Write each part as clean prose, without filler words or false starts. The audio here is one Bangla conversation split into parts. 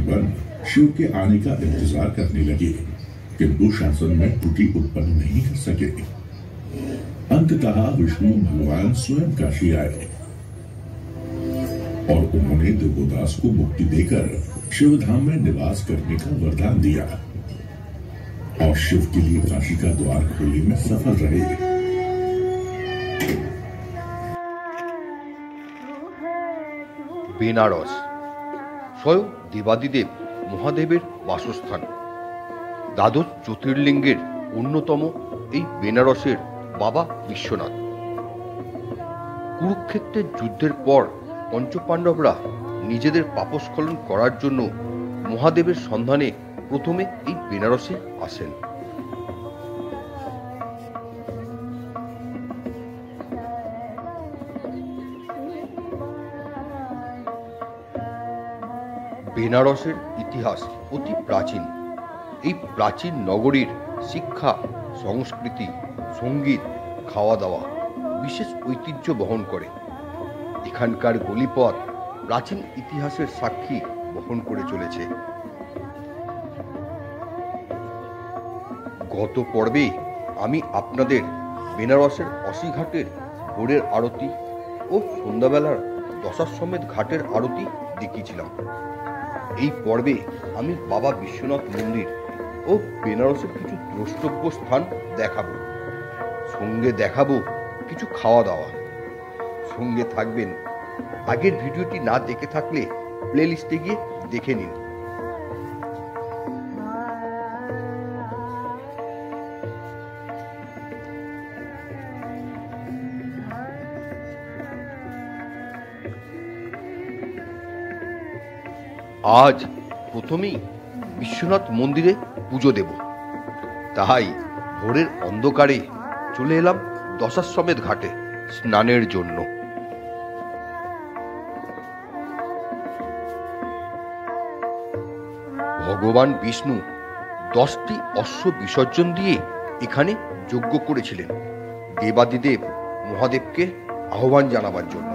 संपन्न शिव के आने का इंतजार करने लगे, किंतु शासन में त्रुटि उत्पन्न नहीं कर सके। अंततः विष्णु भगवान स्वयं काशी आए और उन्होंने दिव्यदास को मुक्ति देकर शिवधाम में निवास करने का वरदान दिया और शिव के लिए काशी का द्वार खोलने में सफल रहे। বেনারস স্বয়ং দেবাদিদেব মহাদেবের বাসস্থান। দ্বাদশ জ্যোতির্লিঙ্গের অন্যতম এই বেনারসের বাবা বিশ্বনাথ। কুরুক্ষেত্রের যুদ্ধের পর পঞ্চপাণ্ডবরা নিজেদের পাপস্খলন করার জন্য মহাদেবের সন্ধানে প্রথমে এই বেনারসে আসেন। বেনারসের ইতিহাস অতি প্রাচীন। এই প্রাচীন নগরীর শিক্ষা, সংস্কৃতি, সঙ্গীত, খাওয়া দাওয়া বিশেষ ঐতিহ্য বহন করে। এখানকার গলিপথ প্রাচীন ইতিহাসের সাক্ষী বহন করে চলেছে। গত পর্বে আমি আপনাদের বেনারসের অসিঘাটের ভোরের আরতি ও সন্ধ্যাবেলার দশাশ্বমেধ ঘাটের আরতি দেখিয়েছিলাম। এই পর্বে আমি বাবা বিশ্বনাথ মন্দির ও বেনারসের কিছু দ্রষ্টব্য স্থান দেখাবো, সঙ্গে দেখাবো কিছু খাওয়া দাওয়া। সঙ্গে থাকবেন। আগের ভিডিওটি না দেখে থাকলে প্লে লিস্টে গিয়ে দেখে নিন। আজ প্রথমেই বিশ্বনাথ মন্দিরে পুজো দেব, তাই ভোরের অন্ধকারে চলে এলাম দশাশ্বমেধ ঘাটে স্নানের জন্য। ভগবান বিষ্ণু 10টি অশ্ব বিসর্জন দিয়ে এখানে যজ্ঞ করেছিলেন দেবাদিদেব মহাদেবকে আহ্বান জানাবার জন্য।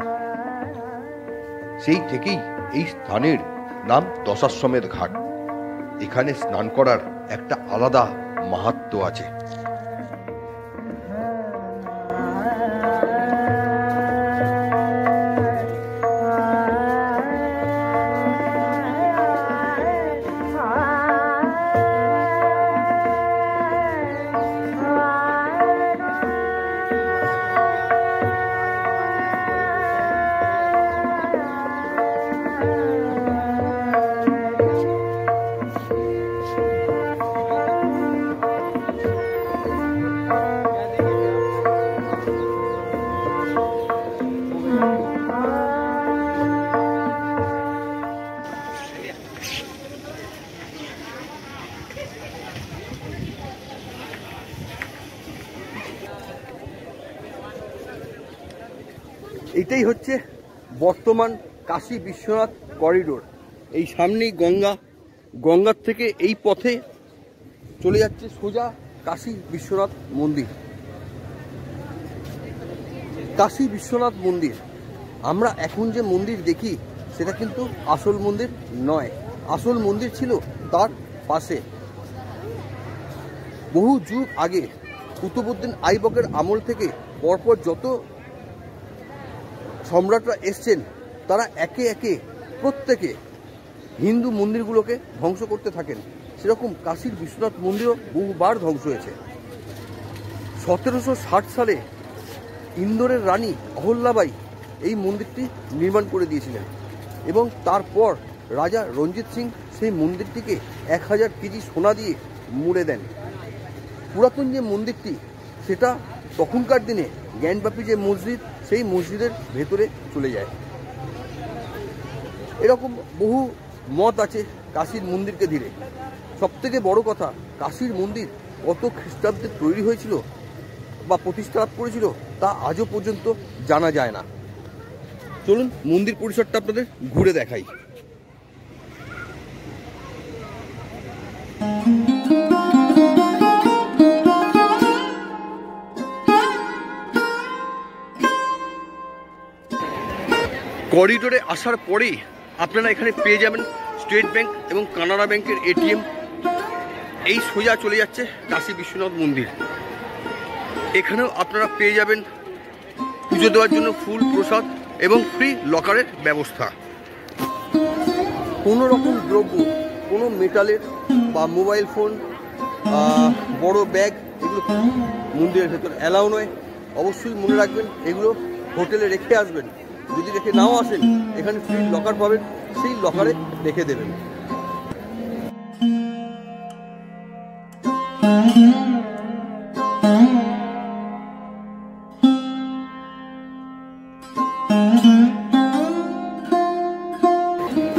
সেই থেকেই এই স্থানের নাম দশাশ্বমেধ ঘাট। এখানে স্নান করার একটা আলাদা মাহাত্ম্য আছে। এটাই হচ্ছে বর্তমান কাশী বিশ্বনাথ করিডোর। এই সামনেই গঙ্গা, গঙ্গার থেকে এই পথে চলে যাচ্ছে সোজা কাশী বিশ্বনাথ মন্দির। কাশী বিশ্বনাথ মন্দির, আমরা এখন যে মন্দির দেখি সেটা কিন্তু আসল মন্দির নয়। আসল মন্দির ছিল তার পাশে। বহু যুগ আগে কুতুবউদ্দিন আইবকের আমল থেকে পরপর যত সম্রাটরা এসছেন তারা একে একে প্রত্যেকে হিন্দু মন্দিরগুলোকে ধ্বংস করতে থাকেন। সেরকম কাশীর বিশ্বনাথ মন্দিরও বহুবার ধ্বংস হয়েছে। 1760 সালে ইন্দোরের রানী অহল্যাবাই এই মন্দিরটি নির্মাণ করে দিয়েছিলেন এবং তারপর রাজা রঞ্জিত সিং সেই মন্দিরটিকে 1000 কেজি সোনা দিয়ে মুড়ে দেন। পুরাতন যে মন্দিরটি সেটা তখনকার দিনে জ্ঞানব্যাপী যে মসজিদ, সেই মসজিদের ভেতরে চলে যায়। এরকম বহু মত আছে কাশীর মন্দিরকে ঘিরে। সবথেকে বড় কথা, কাশীর মন্দির কত খ্রিস্টাব্দে তৈরি হয়েছিল বা প্রতিষ্ঠা লাভ করেছিল তা আজও পর্যন্ত জানা যায় না। চলুন মন্দির পরিসরটা আপনাদের ঘুরে দেখাই। করিডোরে আসার পরেই আপনারা এখানে পেয়ে যাবেন স্টেট ব্যাংক এবং কানাড়া ব্যাংকের এটিএম। এই সোজা চলে যাচ্ছে কাশী বিশ্বনাথ মন্দির। এখানেও আপনারা পেয়ে যাবেন পুজো দেওয়ার জন্য ফুল প্রসাদ এবং ফ্রি লকারের ব্যবস্থা। কোনো রকম দ্রব্য, কোনো মেটালের বা মোবাইল ফোন, বড় ব্যাগ, এগুলো মন্দিরের ভেতর অ্যালাউ নয়। অবশ্যই মনে রাখবেন এগুলো হোটেলে রেখে আসবেন। যদি রেখে নাও আসেন, এখানে ফ্রি লকার পাবেন, সেই লকারে রেখে দেবেন।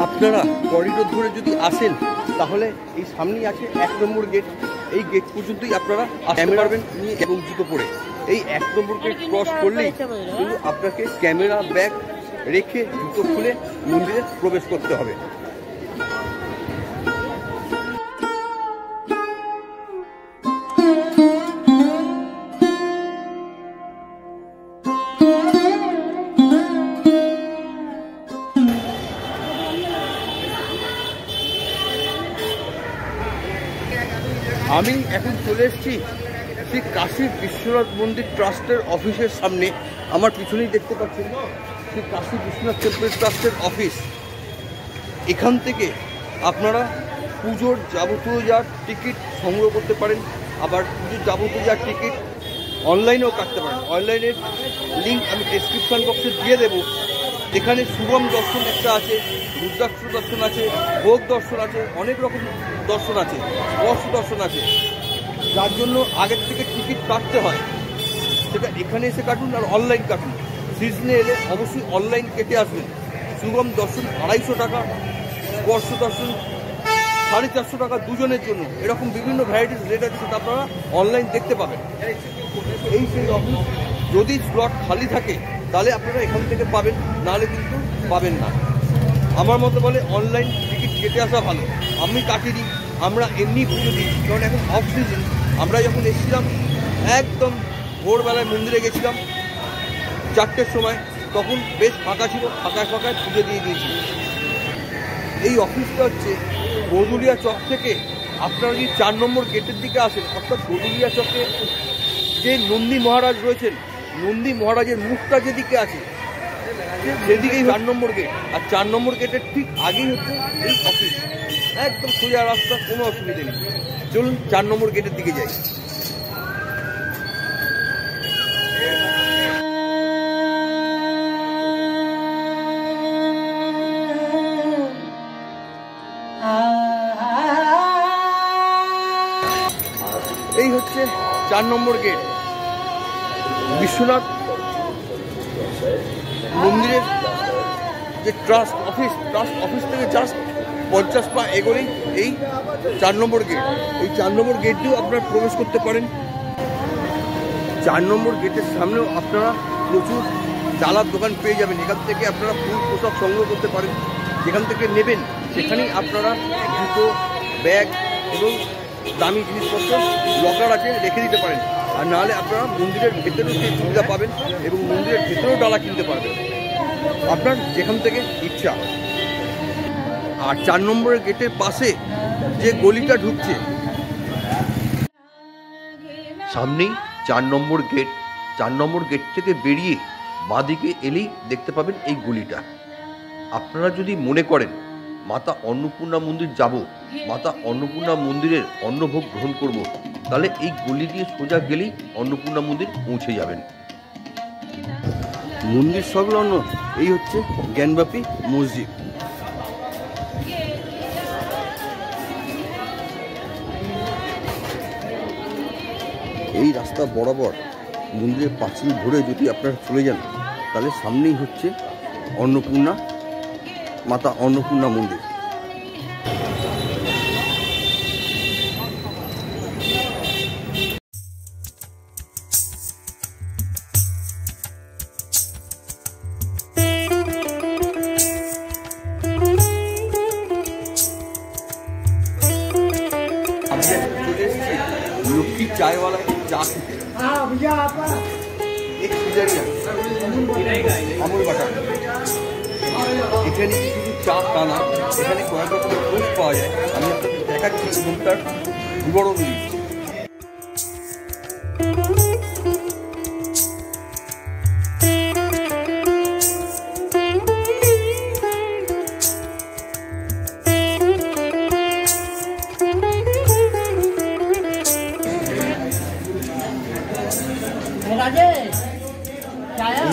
আপনারা করিডোর ধরে যদি আসেন তাহলে এই সামনেই আছে 1 নম্বর গেট। এই গেট পর্যন্তই আপনারা আসতে পারবেন নিয়ে এবং জুতো পরে। এই 1 নম্বর গেট ক্রস করলেই কিন্তু আপনাকে ক্যামেরা ব্যাগ রেখে জুতো খুলে মন্দিরে প্রবেশ করতে হবে। আমি এখন চলে এসেছি শ্রী কাশী বিশ্বনাথ মন্দির ট্রাস্টের অফিসের সামনে। আমার পিছনেই দেখতে পাচ্ছেন শ্রী কাশী বিশ্বনাথ টেম্পল ট্রাস্টের অফিস। এখান থেকে আপনারা পুজোর যাবতীয় যা টিকিট সংগ্রহ করতে পারেন, আবার পুজোর যাবতীয় যা টিকিট অনলাইনেও কাটতে পারেন। অনলাইনের লিঙ্ক আমি ডেসক্রিপশন বক্সে দিয়ে দেবো। এখানে শুভম দর্শন একটা আছে, রুদ্রাক্ষ দর্শন আছে, ভোগ দর্শন আছে, অনেক রকম দর্শন আছে, স্পর্শ দর্শন আছে, যার জন্য আগের থেকে টিকিট কাটতে হয়। সেটা এখানে এসে কাটুন আর অনলাইন কাটুন। সিজনে এলে অবশ্যই অনলাইন কেটে আসবেন। শুভম দর্শন 250 টাকা, স্পর্শ দর্শন 450 টাকা দুজনের জন্য। এরকম বিভিন্ন ভ্যারাইটিস রেট আছে, সেটা আপনারা অনলাইন দেখতে পাবেন। এই সেই অফিস। যদি স্লট খালি থাকে তাহলে আপনারা এখান থেকে পাবেন, নাহলে কিন্তু পাবেন না। আমার মতো বলে অনলাইন টিকিট কেটে আসা ভালো। আমি কাটিয়ে দিই, আমরা এমনি পুজো দিই, কারণ এখন অফ সিজন। আমরা যখন এসেছিলাম একদম ভোরবেলায় মন্দিরে গেছিলাম 4টের সময়, তখন বেশ ফাঁকা ছিল, ফাঁকায় পুজো দিয়ে দিয়েছি। এই অফিসটা হচ্ছে গদুলিয়া চক থেকে আপনারা যদি 4 নম্বর গেটের দিকে আসেন, অর্থাৎ গদুলিয়া চকে যে নন্দী মহারাজ রয়েছেন, নন্দী মহারাজের মুখটা যেদিকে আছে সেদিকেই 4 নম্বর গেট। আর 4 নম্বর গেটের ঠিক আগেই হচ্ছে এই অফিস। একদম সোজা রাস্তা, কোনো অসুবিধা নেই। চলুন 4 নম্বর গেটের দিকে যাই। এই হচ্ছে 4 নম্বর গেট। বিশ্বনাথ মন্দিরের যে ট্রাস্ট অফিস থেকে জাস্ট 50 পা এগোলেই এই 4 নম্বর গেট। এই 4 নম্বর গেট দিয়েও আপনারা প্রবেশ করতে পারেন। 4 নম্বর গেটের সামনেও আপনারা প্রচুর ডালার দোকান পেয়ে যাবেন। এখান থেকে আপনারা ফুল পোশাক সংগ্রহ করতে পারেন। যেখান থেকে নেবেন সেখানেই আপনারা জুতো, ব্যাগ এবং দামি জিনিসপত্র লকার আছে রেখে দিতে পারেন। আর নাহলে আপনারা মন্দিরের ভেতরেও সেই সুবিধা পাবেন এবং মন্দিরের ভেতরেও ডালা কিনতে পারবেন, আপনার যেখান থেকে ইচ্ছা। আর 4 নম্বরের গেটের পাশে যে গলিটা ঢুকছে, সামনেই 4 নম্বর গেট। 4 নম্বর গেট থেকে বেরিয়ে বাঁদিকে এলেই দেখতে পাবেন এই গলিটা। আপনারা যদি মনে করেন মাতা অন্নপূর্ণা মন্দির যাব, মাতা অন্নপূর্ণা মন্দিরের অন্নভোগ গ্রহণ করব, তাহলে এই গলি দিয়ে সোজা গেলেই অন্নপূর্ণা মন্দির পৌঁছে যাবেন। মন্দির সংলগ্ন এই হচ্ছে জ্ঞানব্যাপী মসজিদ। এই রাস্তা বরাবর মন্দিরের পাঁচিল ধরে যদি আপনারা চলে যান, তাহলে সামনেই হচ্ছে অন্নপূর্ণা মাতা অন্নপূর্ণা মন্দির। লক্ষ্মী চায়ওয়ালায় চা খেতে আমুল বাটার। এখানে কিছু চা টানা, এখানে কয়েক রকমের টোস্ট পাওয়া যায়। আমি আপনাদের দেখাচ্ছি এবং তার বিবরণ দিচ্ছি।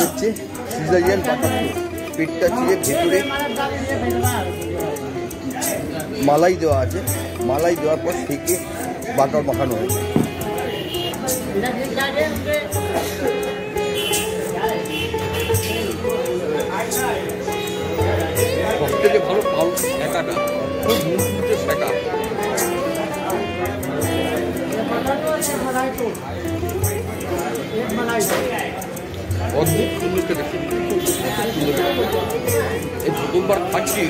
হচ্ছে সিজারিয়ান বাটার টোস্ট। পেটটা চিড়ে ভেতরে মালাই দেওয়া আছে, মালাই দেওয়ার পর থেকে বাটার মাখানো হয়েছে। সব থেকে ভালো পাউরুটি শেখাটা, খুব মুখে শেখা। অদ্ভুত সুন্দর খেতে, এই প্রথমবার খাচ্ছি,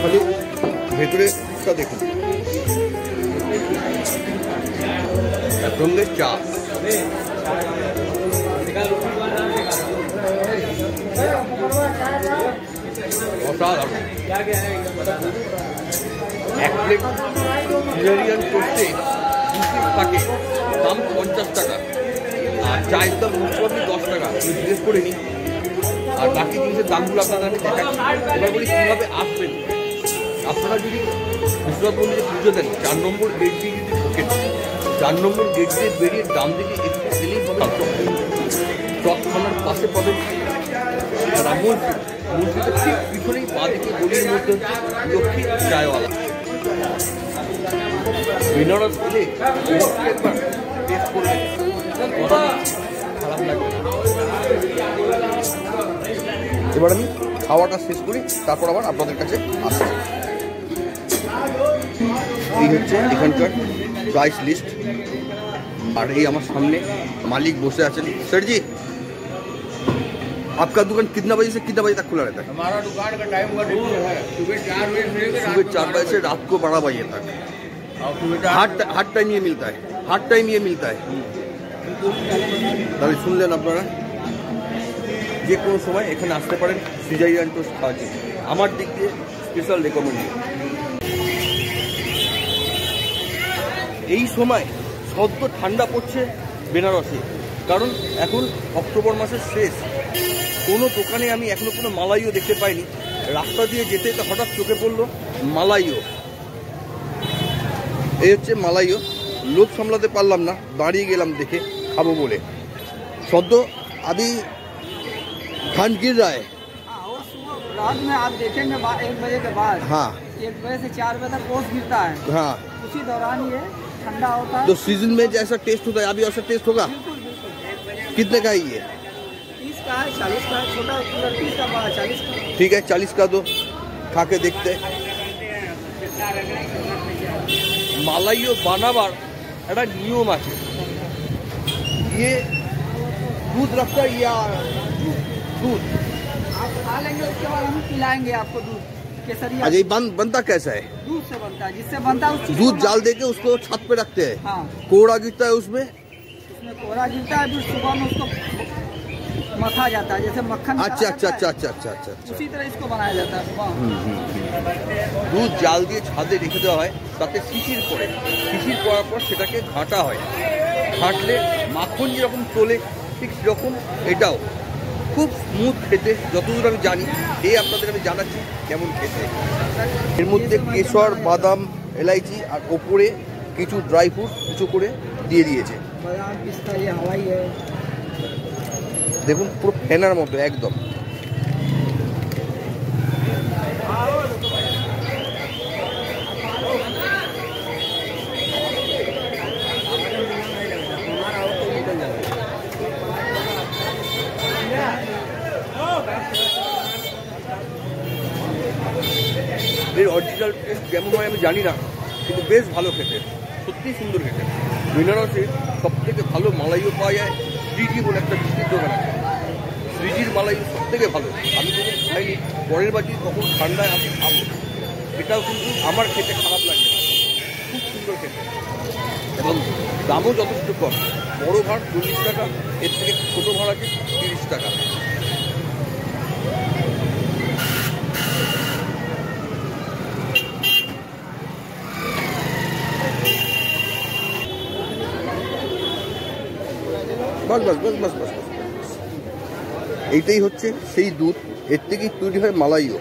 খালি ভেতরে দেখুন। সঙ্গে চা, অসাধারণ। এক প্লেট সিজারিয়ান টোস্টে 2 পিস থাকে, দাম 50 টাকা, আর চায়ের দাম মোটামুটি 10 টাকা। আমি জিজ্ঞেস করে নিই, আর বাকি জিনিসের দামগুলো আপনাদের আমি দেখাচ্ছি। এবার বলি কীভাবে আসবেন। আপনারা যদি বিশ্বনাথ মন্দিরে পুজো দেন, 4 নম্বর গেট দিয়ে যদি ঢোকেন, 4 নম্বর গেট দিয়ে বেরিয়ে ডান দিকে একটু এলেই চকখানার পাশে পাবেন রামমন্দির। মসজিদের ঠিক পিছনেই বাঁ দিকে গলির মধ্যে লক্ষ্মী চায়ওয়ালা। বেনারস এলে একবার টেস্ট করবেন, খারাপ লাগবে না। এবার আমি খাওয়াটা শেষ করি, তারপর আবার আপনাদের কাছে আসছি। এই হচ্ছে এখানকার প্রাইস লিস্ট, আর এই আমার সামনে मालिक বসে আছেন। सर जी, आपका दुकान कितना बजे से कितना बजे तक खुला रहता है? हमारा दुकान का टाइम हुआ है सुबह 4 बजे से लेकर सुबह 4 बजे से रात को 12 बजे तक। हार्ड टाइम ये मिलता है, हार्ड टाइम ये मिलता है। তাহলে শুনলেন আপনারা, যে কোনো সময় এখানে আসতে পারেন সিজারিয়ান টোস্ট খাওয়ার জন্য। আমার দিক দিয়ে স্পেশাল রেকমেন্ডেড। এই সময় সদ্য ঠান্ডা পড়ছে বেনারসে, কারণ এখন অক্টোবর মাসের শেষ। কোনো দোকানে আমি এখনো কোনো মালাইও দেখতে পাইনি। রাস্তা দিয়ে যেতে তো হঠাৎ চোখে পড়লো মালাইও। এই হচ্ছে মালাইও। লোভ সামলাতে পারলাম না, দাঁড়িয়ে গেলাম দেখে খাবো বলে। সদ্য अभी ठंड गिर रहा है। और सुबह रात में आप देखेंगे 1 बजे के बाद, हाँ 1 बजे से 4 बजे तक ओस गिरता है। हाँ, उसी दौरान ये ठंडा होता है। तो सीजन में जैसा टेस्ट होता है अभी वैसा टेस्ट होगा। बिल्कुल बिल्कुल। कितने का है ये? 30 का है, 40 का है, छोटा कूलर 30 का, बड़ा 40 का। ठीक है, 40 का दो, खा के देखते हैं। মালাইও বানাবার একটা নিয়ম আছে। ये दूध रखता है या दूध? आप खा लेंगे, उसके बाद हम पिलाएंगे आपको दूध केसरिया। अच्छा, ये बनता कैसा है? दूध से बनता है, जिससे बनता है उस चीज़ दूध को जाल देके उसको छत पे रखते हैं। हाँ, कोड़ा गिरता है उसमें कोहरा गिरता है, फिर सुबह में उसको मथा जाता है, जैसे मक्खन अच्छा निकाला अच्छा जाता अच्छा है, अच्छा अच्छा अच्छा। उसी तरह इसको बनाया जाता है सुबह। দুধ জাল দিয়ে ছাদে রেখে দেওয়া হয়, তাতে শিশির পড়ে। শিশির পড়ার পর সেটাকে ঘাঁটা হয়। ঘাঁটলে মাখন যেরকম তোলে ঠিক সেরকম এটাও খুব স্মুথ খেতে, যতদূর আমি জানি। এই আপনাদের আমি জানাচ্ছি কেমন খেতে। এর মধ্যে কেশর, বাদাম, এলাইচি আর ওপরে কিছু ড্রাই ফ্রুট কিছু করে দিয়ে দিয়েছে। बादाम पिस्ता ये हवाई है। দেখুন পুরো ফেনার মতো একদম। এর অরিজিনাল টেস্ট কেমন হয় আমি জানি না, কিন্তু বেশ ভালো খেতে, সত্যি সুন্দর খেতে। বেনারসে সব থেকে ভালো মালাইও পাওয়া যায় শ্রীজি বলে একটা মিষ্টির দোকান আছে। শ্রীজির মালাই সব থেকে ভালো। আমি কোনো খাইনি, পরের বার যদি কখন ঠান্ডায় আমি খাবো। এটাও কিন্তু আমার খেতে খারাপ লাগে না, খুব সুন্দর খেতে, এবং দামও যথেষ্ট কম। বড় ভাঁড় 40 টাকা, এর থেকে ছোটো ভাঁড় আছে 30 টাকা। বাস বাস বাস বাস বাস বাস। এইটাই হচ্ছে সেই দুধ, এর থেকেই তৈরি হয় মালাইও।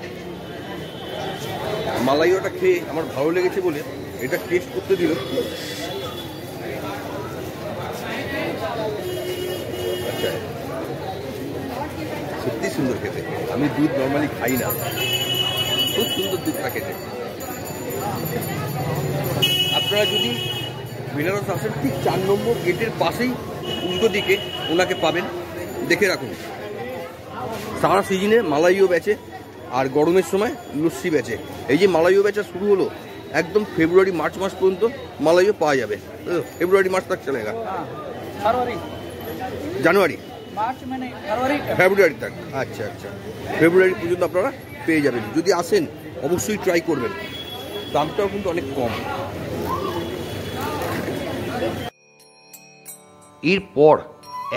মালাইওটা খেয়ে আমার ভালো লেগেছে বলে এটা টেস্ট করতে দিল। আচ্ছা, সত্যি সুন্দর খেতে। আমি দুধ নর্মালি খাই না, খুব সুন্দর দুধটা খেতে। আপনারা যদি বেনারস আসেন, ঠিক 4 নম্বর গেটের পাশেই উল্টো দিকে ওনাকে পাবেন, দেখে রাখুন। সারা সিজনে মালাইও বেচে, আর গরমের সময় লস্যি বেচে। এই যে মালাইও বেচা শুরু হলো, একদম ফেব্রুয়ারি মার্চ মাস পর্যন্ত মালাইও পাওয়া যাবে। ফেব্রুয়ারি মাস তক চলেগা, फरवरी জানুয়ারি मार्च में नहीं, फरवरी तक। ফেব্রুয়ারি তক। আচ্ছা আচ্ছা, ফেব্রুয়ারি পর্যন্ত আপনারা পেয়ে যাবেন। যদি আসেন অবশ্যই ট্রাই করবেন, দামটাও কিন্তু অনেক কম। এরপর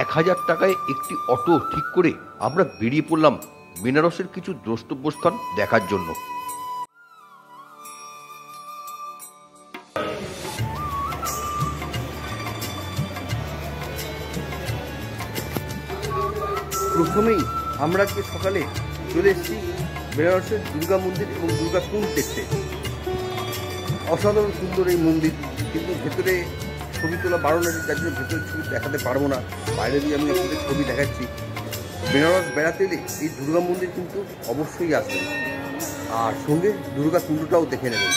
1000 টাকায় একটি অটো ঠিক করে আমরা বেরিয়ে পড়লাম বেনারসের কিছু দ্রষ্টব্য স্থান দেখার জন্য। প্রথমেই আমরা আজকে সকালে চলে এসেছি বেনারসের দুর্গা মন্দির এবং দুর্গা কুণ্ড দেখতে। অসাধারণ সুন্দর এই মন্দির, কিন্তু ভেতরে ছবি তোলা বারণ আছে, যার জন্য ভেতরে ছবি দেখাতে পারবো না। বাইরে দিয়ে আমি আপনাদের ছবি দেখাচ্ছি। বেনারস বেড়াতে এলে এই দুর্গা মন্দির কিন্তু অবশ্যই আসবেন, আর সঙ্গে দুর্গা কুণ্ডটাও দেখে নেবেন।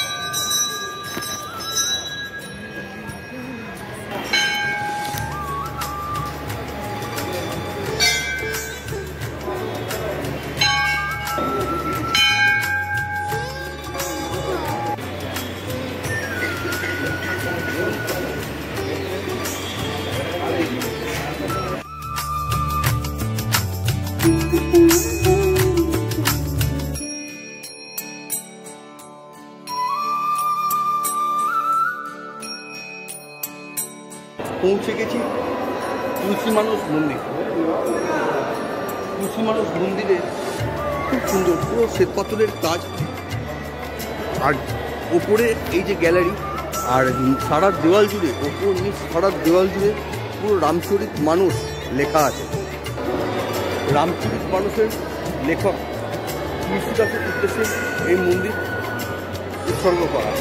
পৌঁছে গেছি তুলসী মানুষ মন্দির। তুলসী মানুষ মন্দিরে খুব সুন্দর, পুরো শ্বেত পাথরের কাজ, আর ওপরে এই যে গ্যালারি, আর সারা দেওয়াল জুড়ে, ওপর নিচ সারা দেওয়াল জুড়ে পুরো রামচরিত মানুষ লেখা আছে। রামচরিত মানুষের লেখক তুলসীদাসের উদ্দেশ্যে এই মন্দির উৎসর্গ করা।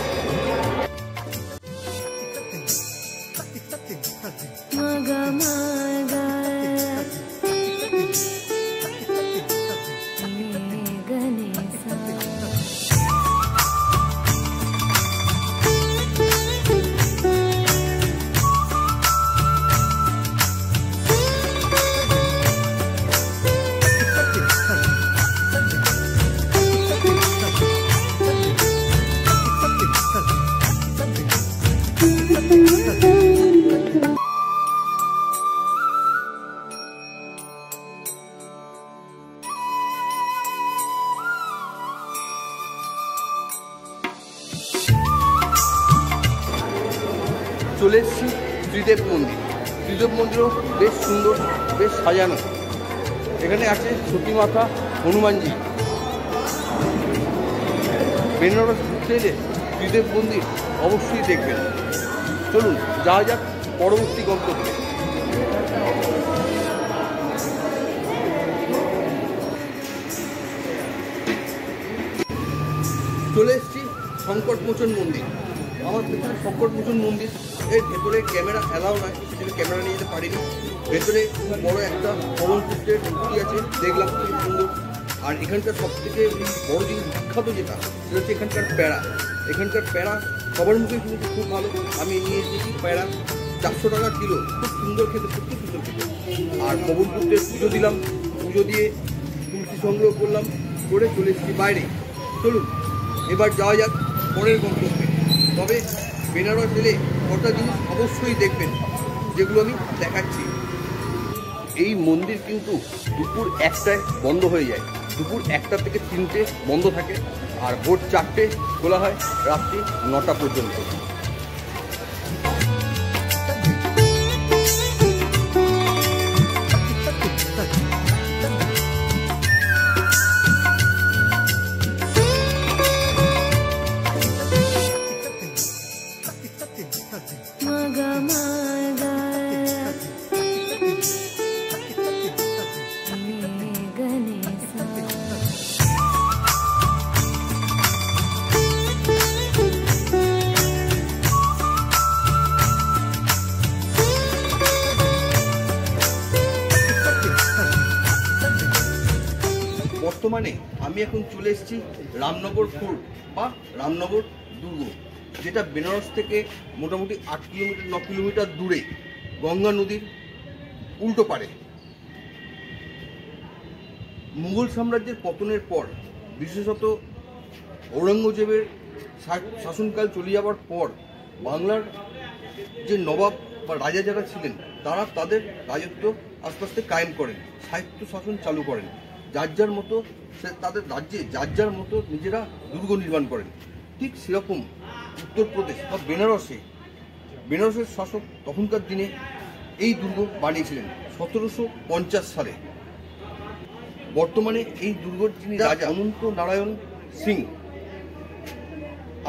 চলে এসেছি ত্রিদেব মন্দির। ত্রিদেব মন্দিরও বেশ সুন্দর, বেশ সাজানো। এখানে আছে সতী মাতা, হনুমানজি। বেনারস ঘুরতে এলে ত্রিদেব মন্দির অবশ্যই দেখবেন। চলুন যাওয়া যাক পরবর্তী গন্তব্যে। চলে এসেছি সংকটমোচন মন্দির। আমার ভেতরে সংকটমোচন মন্দির, এর ভেতরে ক্যামেরা অ্যালাউ নয়, সেটা ক্যামেরা নিয়ে যেতে পারিনি। ভেতরে খুব বড় একটা পবনপুষ্টের মূর্তি আছে, দেখলাম খুব সুন্দর। আর এখানকার সব থেকে বড় জিনিস, বিখ্যাত যেটা, সেটা হচ্ছে এখানকার প্যাড়া। এখানকার প্যাড়া সবার মুখে কিন্তু খুব ভালো। আমি নিয়ে এসেছি প্যাড়া, 400 টাকা কিলো, খুব সুন্দর খেতে, সত্যি সুন্দর খেতে। আর পবনপুষ্টের পুজো দিলাম, পুজো দিয়ে তুলসী সংগ্রহ করলাম, করে চলে এসেছি বাইরে। চলুন এবার যাওয়া যাক পরের গন্তব্যে। তবে বেনারস এলে কটা জিনিস অবশ্যই দেখবেন, যেগুলো আমি দেখাচ্ছি। এই মন্দির কিন্তু দুপুর 1টায় বন্ধ হয়ে যায়। দুপুর 1টা থেকে 3টে বন্ধ থাকে, আর ভোর 4টে খোলা হয়, রাত্রি 9টা পর্যন্ত। বর্তমানে আমি এখন চলে এসেছি রামনগর ফোর্ট বা রামনগর দুর্গ, যেটা বেনারস থেকে মোটামুটি 8 কিলোমিটার 9 কিলোমিটার দূরে গঙ্গা নদীর উল্টো পারে। মুঘল সাম্রাজ্যের পতনের পর, বিশেষত ঔরঙ্গজেবের শাসনকাল চলে যাওয়ার পর, বাংলার যে নবাব বা রাজা যারা ছিলেন তারা তাদের রাজত্ব আস্তে আস্তে কায়েম করেন, সাহিত্য শাসন চালু করেন, যার যার মতো তাদের রাজ্যে যার যার মতো নিজেরা দুর্গ নির্মাণ করেন। ঠিক সেরকম উত্তরপ্রদেশ বা বেনারসের শাসক তখনকার দিনে এই দুর্গ বানিয়েছিলেন 1750 সালে। বর্তমানে এই দুর্গের যিনি রাজা অনন্ত নারায়ণ সিং।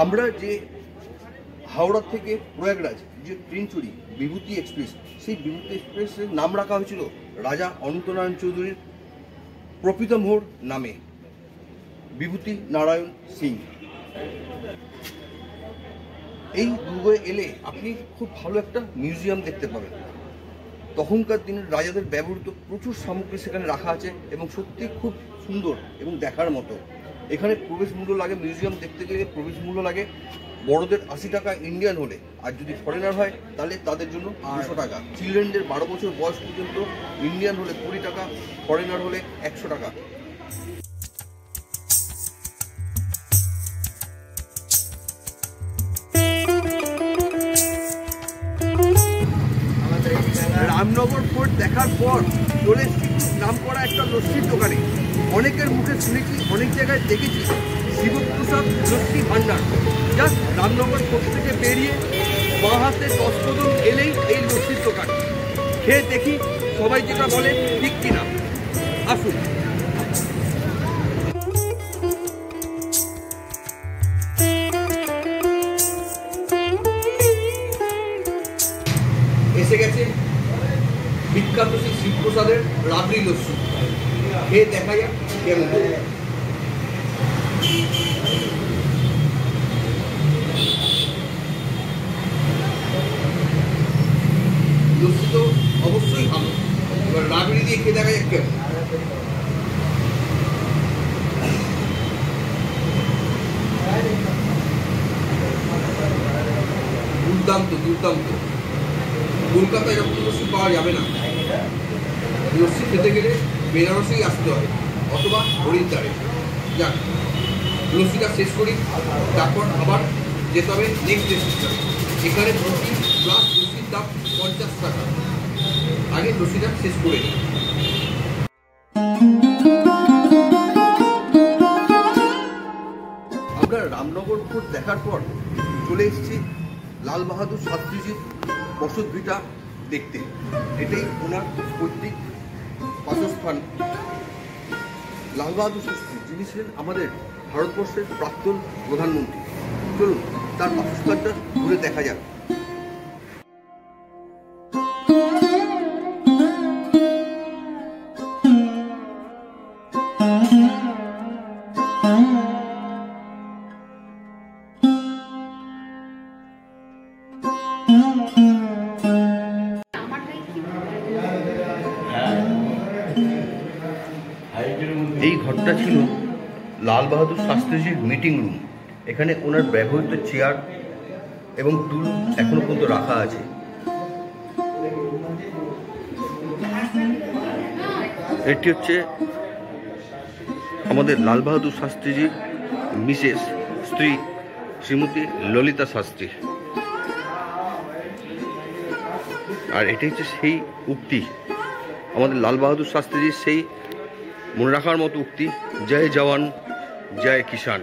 আমরা যে হাওড়া থেকে প্রয়াগরাজ যে ট্রেন চড়ি বিভূতি এক্সপ্রেস, সেই বিভূতি এক্সপ্রেসের নাম রাখা হয়েছিল রাজা অনন্ত নারায়ণ চৌধুরীর প্রপিতামহর নামে, বিভূতি নারায়ণ সিং। এই দুর্গে এলে আপনি খুব ভালো একটা মিউজিয়াম দেখতে পাবেন। তখনকার দিনের রাজাদের ব্যবহৃত প্রচুর সামগ্রী সেখানে রাখা আছে এবং সত্যি খুব সুন্দর এবং দেখার মতো। এখানে প্রবেশ মূল্য লাগে, মিউজিয়াম দেখতে গেলে প্রবেশ মূল্য লাগে বড়দের 80 টাকা ইন্ডিয়ান হলে, আর যদি ফরেনার হয় তাহলে তাদের জন্য 200 টাকা। চিলড্রেনদের 12 বছর বয়স পর্যন্ত ইন্ডিয়ান হলে 20 টাকা, ফরেনার হলে 100 টাকা। রামনগর ফোর্ট দেখার পর চলে এসেছি নাম করা একটা লস্যির দোকানে। অনেকের মুখে শুনেছি, অনেক জায়গায় দেখেছি শিবপ্রসাদ লস্যি ভান্ডার। জাস্ট রামনগর ফোর্ট থেকে বেরিয়ে বাঁ হাতে 10 কদম এলেই এই লস্যির দোকান। খেয়ে দেখি সবাই যেটা বলে ঠিক কিনা। আসুন। এসে গেছে বিখ্যাত শ্রী শিবপ্রসাদের রাবড়ি লস্যি। খেয়ে দেখা যাক কেমন। লস্যি তো অবশ্যই ভালো, এবার রাবড়ি দিয়ে খেয়ে দেখা যাক কেমন। দুর্দান্ত দুর্দান্ত। কলকাতায় এরকম লস্যি পাওয়া যাবে না। লস্যি খেতে গেলে বেনারসেই আসতে হবে অথবা হরিদ্বারে। যাক, লস্যিটা শেষ করি, তারপর আবার যেতে হবে নেক্সট ডেস্টিনেশনে। এখানে লস্যি প্লাস লস্যির দাম 50 টাকা। আগে লস্যিটা শেষ করে নিই। আমরা রামনগর ফোর্ট দেখার পর চলে এসেছি লাল বাহাদুর শাস্ত্রীজির বসতভিটা দেখতে। এটাই ওনার পৈতৃক বাসস্থান। লাল বাহাদুর শাস্ত্রী, যিনি ছিলেন আমাদের ভারতবর্ষের প্রাক্তন প্রধানমন্ত্রী। চলুন তার বাসস্থানটা ঘুরে দেখা যাক। এই ঘরটা ছিল লাল বাহাদুর শাস্ত্রীজির মিটিং রুম। এখানে ওনার ব্যবহৃত চেয়ার এবং টুল এখনো পর্যন্ত রাখা আছে। এটি হচ্ছে আমাদের লাল বাহাদুর শাস্ত্রীজির মিসেস স্ত্রী শ্রীমতী ললিতা শাস্ত্রী। আর এটি হচ্ছে সেই উক্তি, আমাদের লাল বাহাদুর শাস্ত্রীজির সেই মনে রাখার মতো উক্তি, জয় জওয়ান জয় কিষান।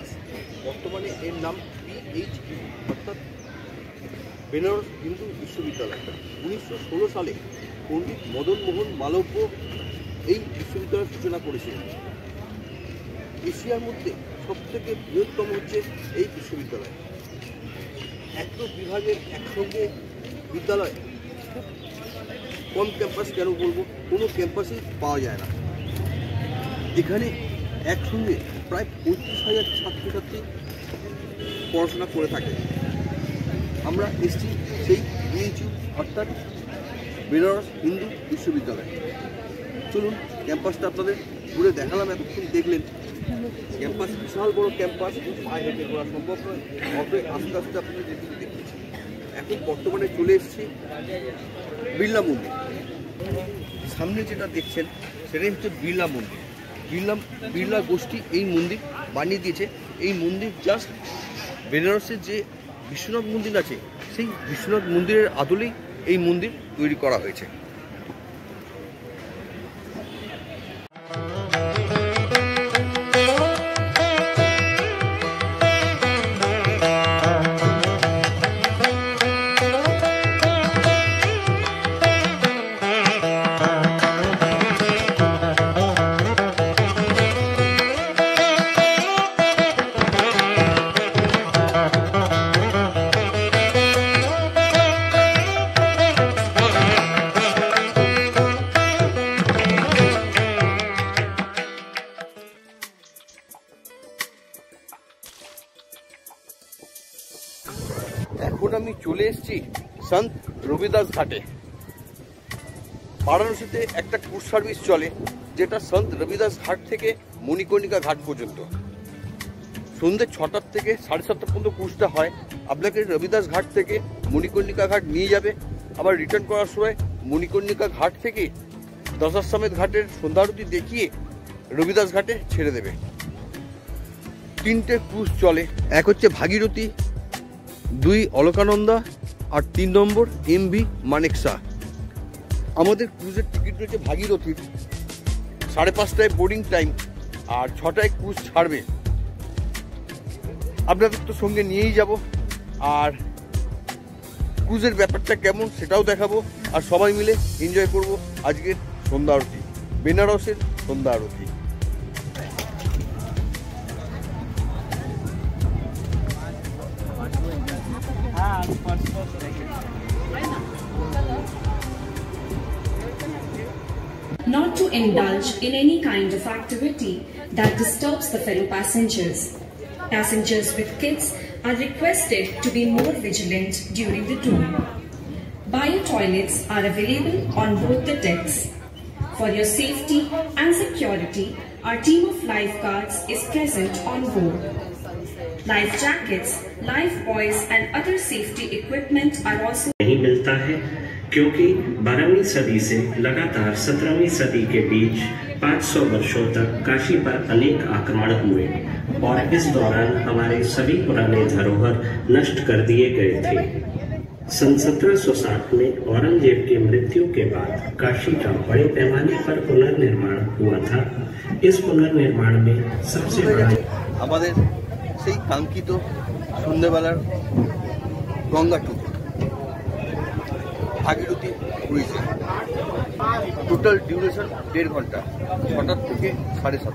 ক্যাম্পাস। বর্তমানে এর নাম BHU অর্থাৎ বেনারস হিন্দু বিশ্ববিদ্যালয়। 1916 সালে পণ্ডিত মদন মোহন মালব্য এই বিশ্ববিদ্যালয়ের সূচনা করেছিলেন। এশিয়ার মধ্যে সবথেকে বৃহত্তম হচ্ছে এই বিশ্ববিদ্যালয়। এত বিভাগের একসঙ্গে বিদ্যালয়, খুব কম ক্যাম্পাস কেন বলবো, কোনো ক্যাম্পাসই পাওয়া যায় না। এখানে একসঙ্গে প্রায় 35,000 ছাত্রছাত্রী পড়াশোনা করে থাকে। আমরা এসছি সেই BHU অর্থাৎ বেনারস হিন্দু বিশ্ববিদ্যালয়। চলুন ক্যাম্পাসটা আপনাদের ঘুরে দেখালাম, এতক্ষণ দেখলেন। ক্যাম্পাস বিশাল বড় ক্যাম্পাস, পায়ে হেঁটে ঘোরা সম্ভব নয়, অতএব আস্তে আস্তে আপনাদের যেদিকে দেখেছি। এখন বর্তমানে চলে এসেছি বিড়লা মন্দির। সামনে যেটা দেখছেন সেটাই হচ্ছে বিড়লা মন্দির। বিড়লা গোষ্ঠী এই মন্দির বানিয়ে দিয়েছে। এই মন্দির জাস্ট বেনারসের যে বিশ্বনাথ মন্দির আছে সেই বিশ্বনাথ মন্দিরের আদলেই এই মন্দির তৈরি করা হয়েছে। এখন আমি চলে এসেছি সন্ত রবিদাস ঘাটে। বারাণসীতে একটা ক্রুজ সার্ভিস চলে যেটা সন্ত রবিদাস ঘাট থেকে মণিকর্ণিকা ঘাট পর্যন্ত। সন্ধ্যে 6টার থেকে 7:30 পর্যন্ত ক্রুজটা হয়। আপনাকে রবিদাস ঘাট থেকে মণিকর্ণিকা ঘাট নিয়ে যাবে, আবার রিটার্ন করার সময় মণিকর্ণিকা ঘাট থেকে দশাশ্বমেধ ঘাটের সন্ধ্যারতি দেখিয়ে রবিদাস ঘাটে ছেড়ে দেবে। 3টে ক্রুজ চলে, এক হচ্ছে ভাগীরথী, 2 অলকানন্দা আর 3 নম্বর MV মানেকশা। আমাদের ক্রুজের টিকিট রয়েছে ভাগীরথীর 5:30টায় বোর্ডিং টাইম আর 6টায় ক্রুজ ছাড়বে। আপনাদের তো সঙ্গে নিয়েই যাব, আর ক্রুজের ব্যাপারটা কেমন সেটাও দেখাবো, আর সবাই মিলে এনজয় করব আজকের সন্ধ্যা আরতি, বেনারসের সন্ধ্যা আরতি। Not to indulge in any kind of activity that disturbs the fellow passengers. Passengers with kids are requested to be more vigilant during the tour. Bio toilets are available on both the decks. For your safety and security, our team of lifeguards is present on board. Life jackets, life buoys and other safety equipment are also नहीं मिलता है, क्योंकि 12वीं सदी से लगातार 17वीं सदी के बीच 500 वर्षों तक काशी पर अनेक आक्रमण हुए और इस दौरान हमारे सभी पुराने धरोहर नष्ट कर दिए गए थे। सन 1760 में औरंगजेब की मृत्यु के बाद काशी का बड़े पैमाने पर पुनर्निर्माण हुआ था। इस पुनर्निर्माण में सबसे बड़ा আমাদের সেই কাঙ্ক্ষিত সন্ধ্যেবেলার গঙ্গা ট্যুর ভাগীরথী ক্রুইজে। টোটাল ডিউরেশন 1.5 ঘন্টা, 6টা থেকে 7:30।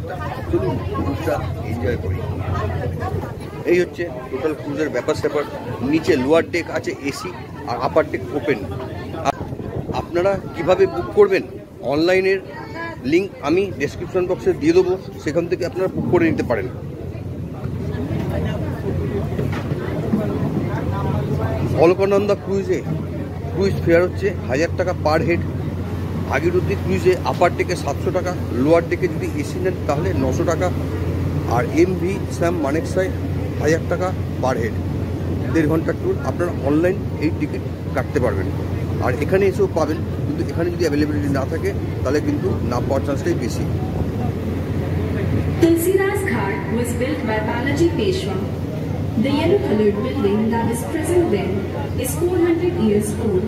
চলুন ক্রুজটা এনজয় করি। এই হচ্ছে টোটাল ক্রুজের ব্যাপার স্যাপার। নিচে লোয়ার ডেক আছে এসি আর আপার ডেক ওপেন। আপনারা কিভাবে বুক করবেন, অনলাইনের লিঙ্ক আমি ডেসক্রিপশন বক্সে দিয়ে দেবো, সেখান থেকে আপনারা বুক করে নিতে পারেন। অলকানন্দা ক্রুইজে ক্রুইজ ফেয়ার হচ্ছে 1000 টাকা পার হেড। ভাগীরথী ক্রুইজে আপার ডেকে 700 টাকা, লোয়ার ডেকে যদি এসি নেন তাহলে 900 টাকা, আর MV শ্যাম মানেকশায় 1000 টাকা পার হেড। 1.5 ঘন্টার ট্যুর। আপনারা অনলাইন এই টিকিট কাটতে পারবেন, আর এখানে এসেও পাবেন, কিন্তু এখানে যদি অ্যাভেলেবিলিটি না থাকে তাহলে কিন্তু না পাওয়ার চান্সটাই বেশি। Tulsidas Ghat was built by Balaji Peshwa. The yellow-colored building that is present there is 400 years old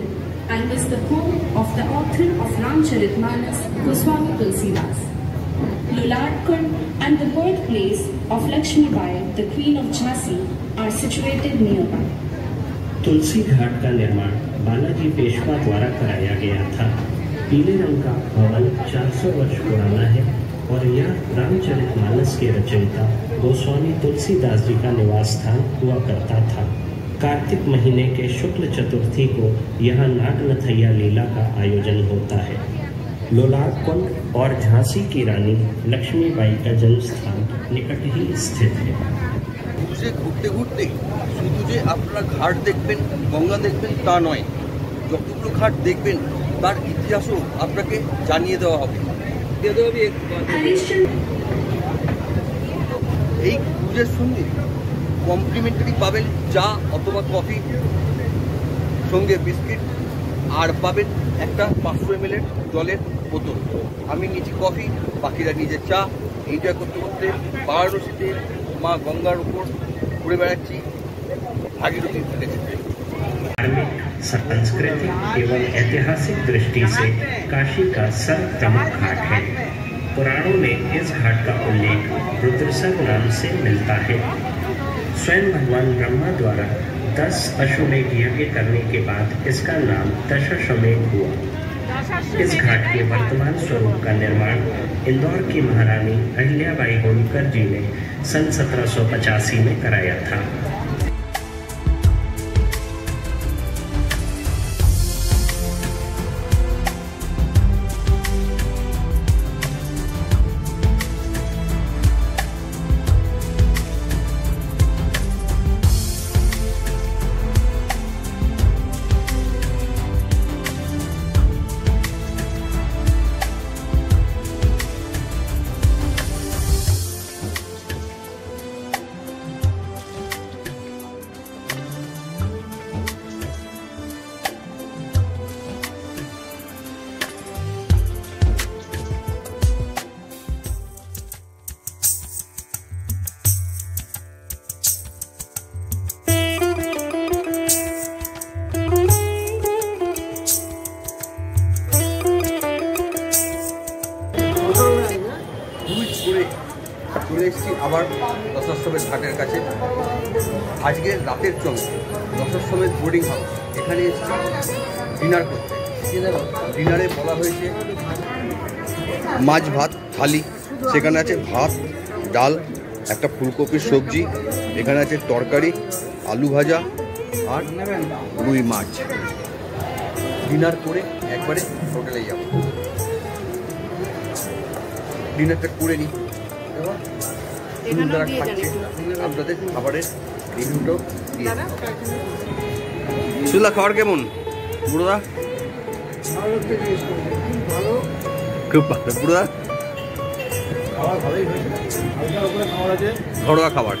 and was the home of the author of Ramcharitmanas, Goswami Tulsidas. Luladkund and the birthplace of Lakshmi Bai, the Queen of Jhansi, are situated nearby. Tulsi Ghat का निर्माण बालाजी पेशवा द्वारा कराया गया था। पीले रंग का भवन 400 वर्ष पुराना है और यह रामचरितमानस के रचयिता गोस्वामी तुलसीदास जी का निवास स्थान हुआ करता था। कार्तिक महीने के शुक्ल चतुर्थी को यहाँ नागनथैया लीला का आयोजन होता है। लोलार कुंड और झांसी की रानी लक्ष्मीबाई का जन्म स्थान निकट ही स्थित है। मुझे घुरते घुरते শুধু যে আপনারা ঘাট দেখবেন, গঙ্গা দেখবেন তা নয়, যতগুলো ঘাট দেখবেন তার ইতিহাসও আপনাকে জানিয়ে দেওয়া হবে। এই ক্রুজের সঙ্গে কমপ্লিমেন্টারি পাবেন চা অথবা কফি, সঙ্গে বিস্কিট, আর পাবেন একটা 500 ml জলের বোতল। আমি নিচে কফি, বাকিরা নিজে চা। এইটা করতে করতে বারাণসীতে মা গঙ্গার উপর ঘুরে বেড়াচ্ছি भागीरथी घाटे। धार्मिक, सांस्कृतिक एवं ऐतिहासिक दृष्टि से काशी का सर्व प्रमुख घाट है। पुराणों में इस घाट का उल्लेख रुद्रसर नाम से मिलता है। स्वयं भगवान ब्रह्मा द्वारा 10 अश्वमेध यज्ञ करने के बाद इसका नाम दशाश्वमेध हुआ। इस घाट के वर्तमान स्वरूप का निर्माण इंदौर की महारानी अहिल्याबाई होलकर जी ने सन 1785 में कराया था। চলে এসেছি আবার দশাশ্বমেধ ঘাটের কাছে। আজকে রাতের চমক দশাশ্বমেধ বোর্ডিং হাউস, এখানে এসেছি ডিনার করতে। ডিনারে বলা হয়েছে মাছ ভাত থালি, সেখানে আছে ভাত, ডাল, একটা ফুলকপির সবজি, এখানে আছে তরকারি, আলু ভাজা আর রুই মাছ। ডিনার করে একবারে হোটেলে যাব। ডিনারটা করে নিই, তারা খাচ্ছে, আপনাদের খাবারের রিভিউটাও দিয়ে। সুলা খাবার কেমন বুড়োদা? খুব ভালো বুড়োদা। ঘরোয়া খাবার,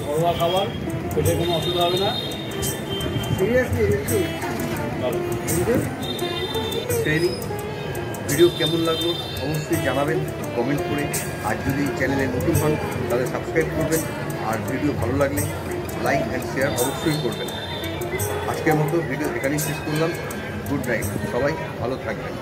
ঘরোয়া খাবার, পেটে কোনো অসুবিধা হবে না। ট্রেনিং ভিডিও কেমন লাগলো অবশ্যই জানাবেন কমেন্ট করে। আর যদি চ্যানেলে নতুন হন তাহলে সাবস্ক্রাইব করবেন, আর ভিডিও ভালো লাগলে লাইক অ্যান্ড শেয়ার অবশ্যই করবেন। আজকের মতো ভিডিও এখানেই শেষ করলাম। গুড নাইট, সবাই ভালো থাকবেন।